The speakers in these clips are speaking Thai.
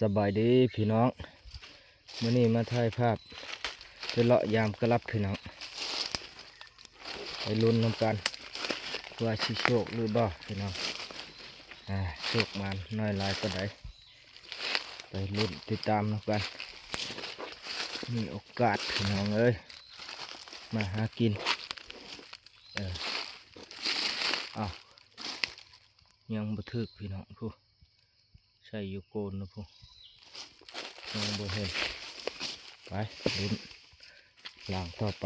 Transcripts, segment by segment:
สบายดีพี่น้องมื้อนี้มาถ่ายภาพไปเลาะยามกระลับพี่น้องไปลุ้นนำกันว่าสิโชคหรือบ่พี่น้องโชคมันน้อยหลายก็ได้ไปลุ้นติดตามนำกันมีโอกาสพี่น้องเอ้ยมาหากินยังบ่ถึกพี่น้องผู้ใส่อยู่โกนนะผู้ยังบ่เห็นไปลุ้นหลังต่อไป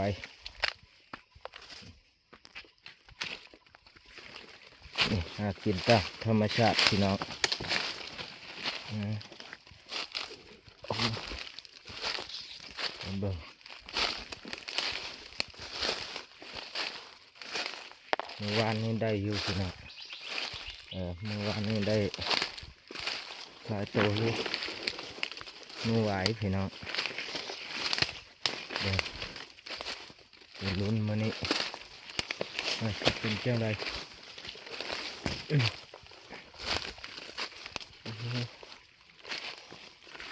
นี่หากินตามธรรมชาติพี่น้องเบิ่งเมื่อวานนี้ได้อยู่พี่น้องเมื่อวานนี้ได้หลายตัวอยู่มือไหวพี่น้องเดี๋ยวลุ้นมานี่จะเป็นเจ้าใด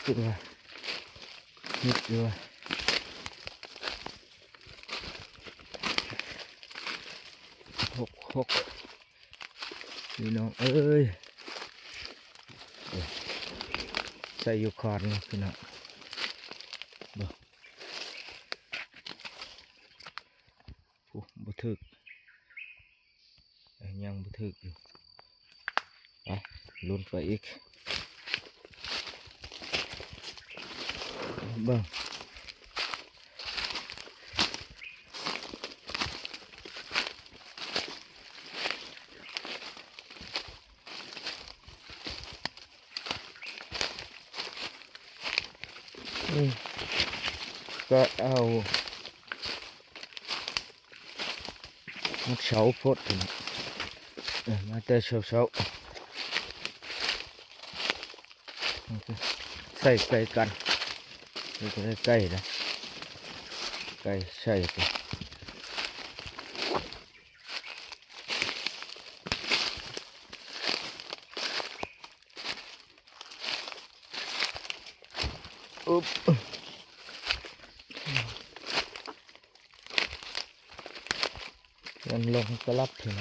ขึ้นมานิดเดียวหกพี่น้องเอ้ยใส่อยู่คอนนะพี่น้องบ่ถึกยังบ่ถึกอยู่ไปลุ้นไปอีกเบิ่งก็เอาเสาพดมาแต่เสาใส่ไก่กันนี่ก็ได้ไก่นะไก่ใส่ไปอุ๊บมันลงกระลับถึง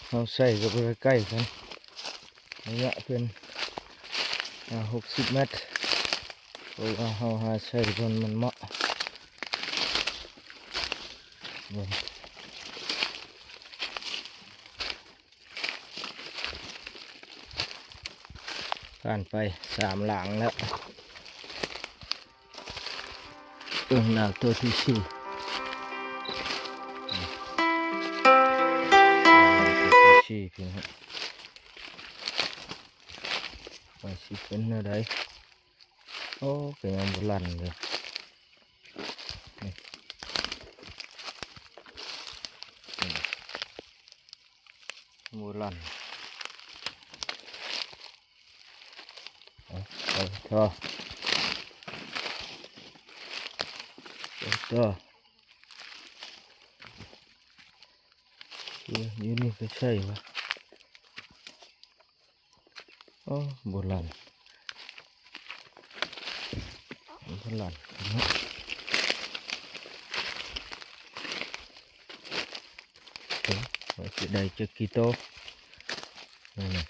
เราใส่ก็ไปใกล้กันระยะเป็น60 เมตรเพราะว่าเราหาใส่คนมันเหมาะผ่านไป3 หลังแล้วหลังตัวที่4เพียงครับว่าสิเป็นอะไรโอ้เป็นยังโบราณเลยโบราณต่อนี่นี่ก็ใช่ปะโอ้โบราณว่าจะได้จักกี่โตนี่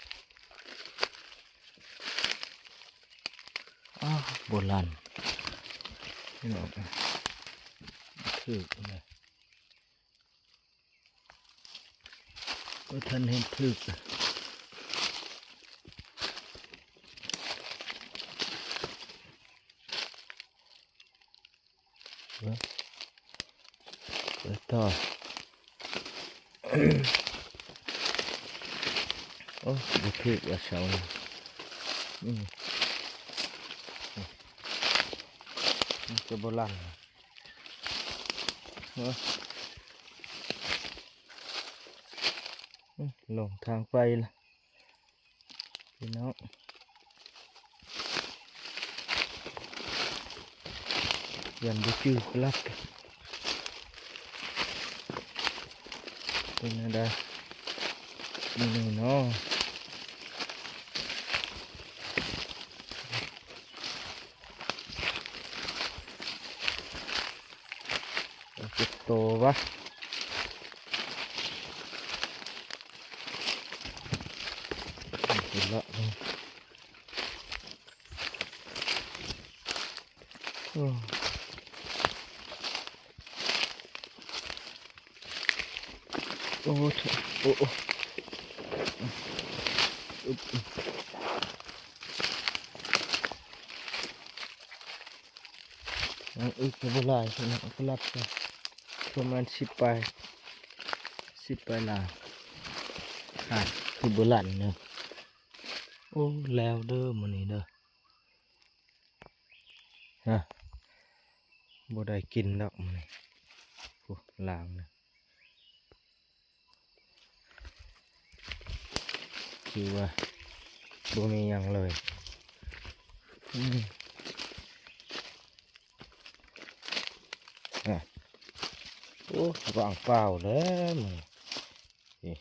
โบราณนี่เนาะถือนะก็ท่านเห็นถือไปต่อโอ้บุตรว่าเสาจะโบราณลงทางไปละพี่น้องยันบุจื้อครับ เป็นอะไรนี่เนาะจะโตวะเห็นละโอ้โอ้โอ้โอ้อึกจะบลายใช่ไหมก็รับไปประมาณ10 ปลายลาขาดคือโบราณเนอะโอ้แล้วเด้อมันนี่เด้อฮะบ่ได้กินดอกมันนี่โอ้ล้างนะคือว่าบ่มีหยังเลยโอ้ว่างเปล่าแล้วมันนี่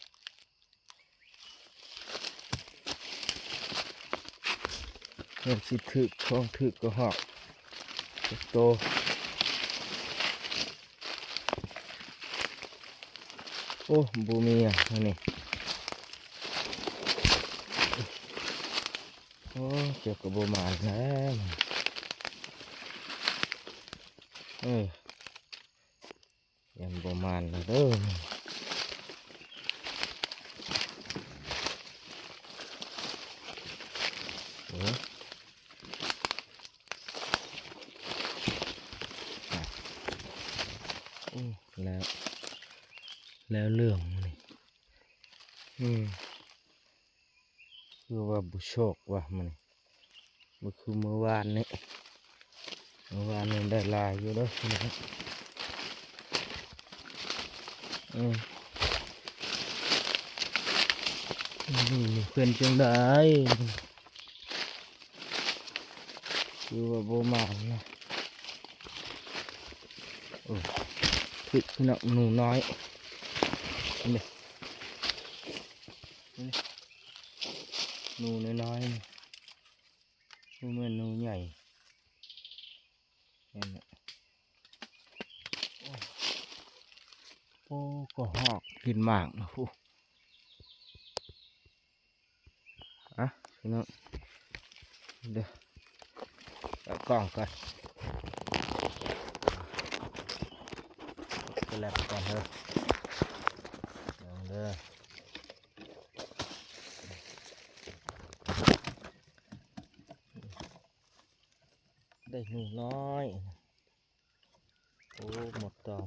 เงินสิถึกของถึกก็หอกโตโอ้บูมีอ่ะนี่โอ้เจ้ากับบูมานแล้วยังบูมานแล้วเด้อแล้วเรื่องนี่คือว่าบุโชคว่ามันคือเมื่อวานนี้ได้ลายอยู่แล้วนะเพื่อนจังได้คือว่าโบมานะคือหนูน้อยนี่หนูน้อยๆเหมือนหนูใหญ่นี่นะโอ้ก็หอกกินหมากนะฟูพี่น้องเดี๋ยวเอากล่องก่อนก็แล้วก่อนเถอะเด้อได้หนูน้อยโอ้หมดตอม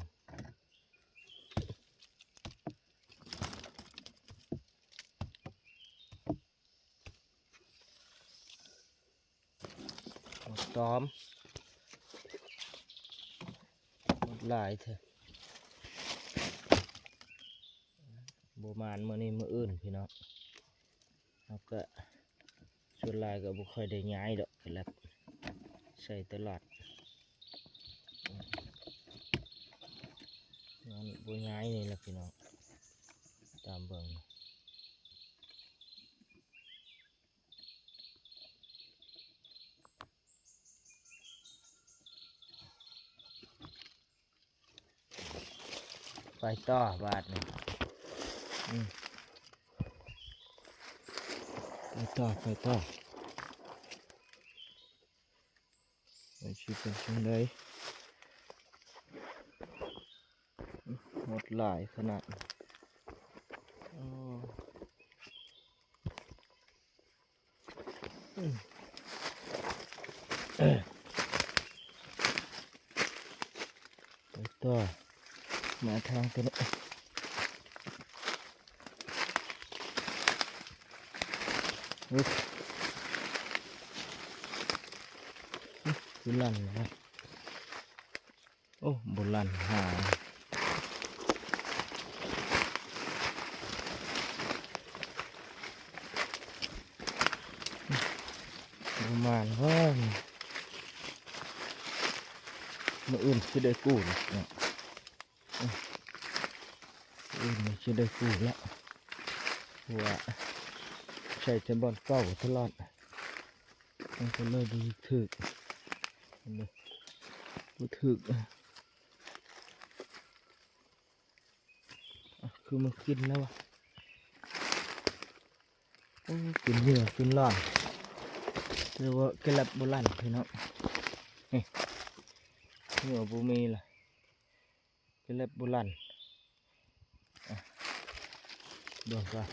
หมดตอมหมดหลายเถอะโบมานมื่อนี้มื่ออื่นพี่น้องแล้วก็ส่วนลายก็บุค่อยได้ย้ายดอกแล้วใส่ตลอดงั้นบุย้ายนี่แหละพี่น้องตามเบิ่งไปต่อบาทนี่ไปต่อไปชิเป็นช่วงใดหมดหลายขนาดไปต่อมาทางตัวนี้คือลั่นนะโอ้โบราณหาประมาณว่ามื่ออื่นคือได้กู้เนี่ยโอ้ อื่นมันจะได้ฟูแล้วว่าใช้แต่บอลเก่าตลอดมันก็เลยดูถึกดูถึกคือมันกินแล้ววะกินเหยื่อกินหลอนเรียกว่ากระลับโบราณพี่น้องเหยื่อบูมีล่ะกระลับโบราณเบิ่งก่อน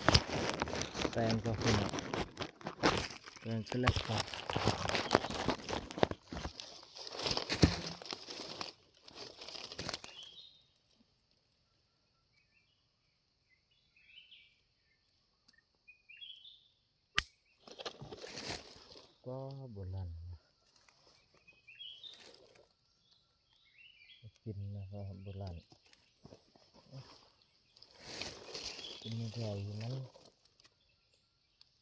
แปลงก็พี่น้องแปลงกระลับก่อนก็โบราณกินนะครับโบราณกินไม่ได้อยู่นั้น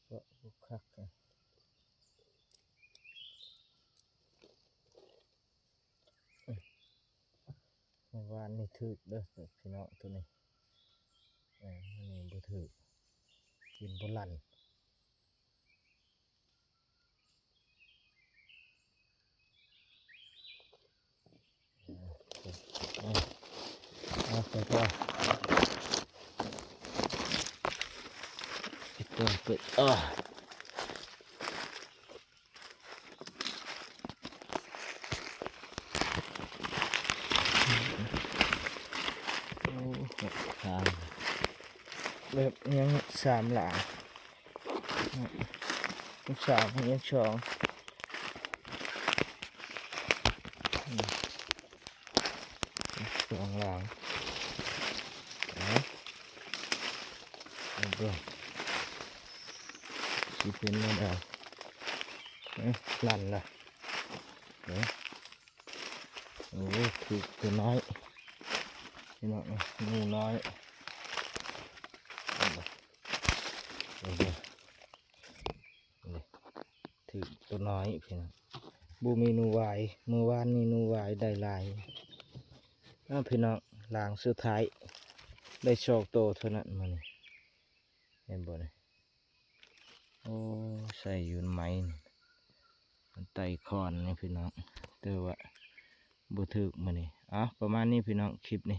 ก็บุกคักเมื่อวานนี่ถึกเด้อพี่น้องตัวนี้นี่บ่ถึกกินโบราณเอาไปก่อนเป็ดโอ้ทางแบบยังสามหลาสามยังสองสองหลังเบิ่งสิเป็นยังไงลั่นละโอ้คือตัวน้อยนี่เนาะงูน้อยถือตัวน้อยพี่น้องบูมีนูวายเมื่อวานนี่นูวายได้ลายพี่น้องหลังสุดท้ายได้โชคโตเท่านั้นมันเห็นบ่เนี่ยโอ้ใส่ยืนไม้มันไต่คอนนี่พี่น้องเตอว่าบุถึกมันนี่ประมาณนี้พี่น้องคลิปนี้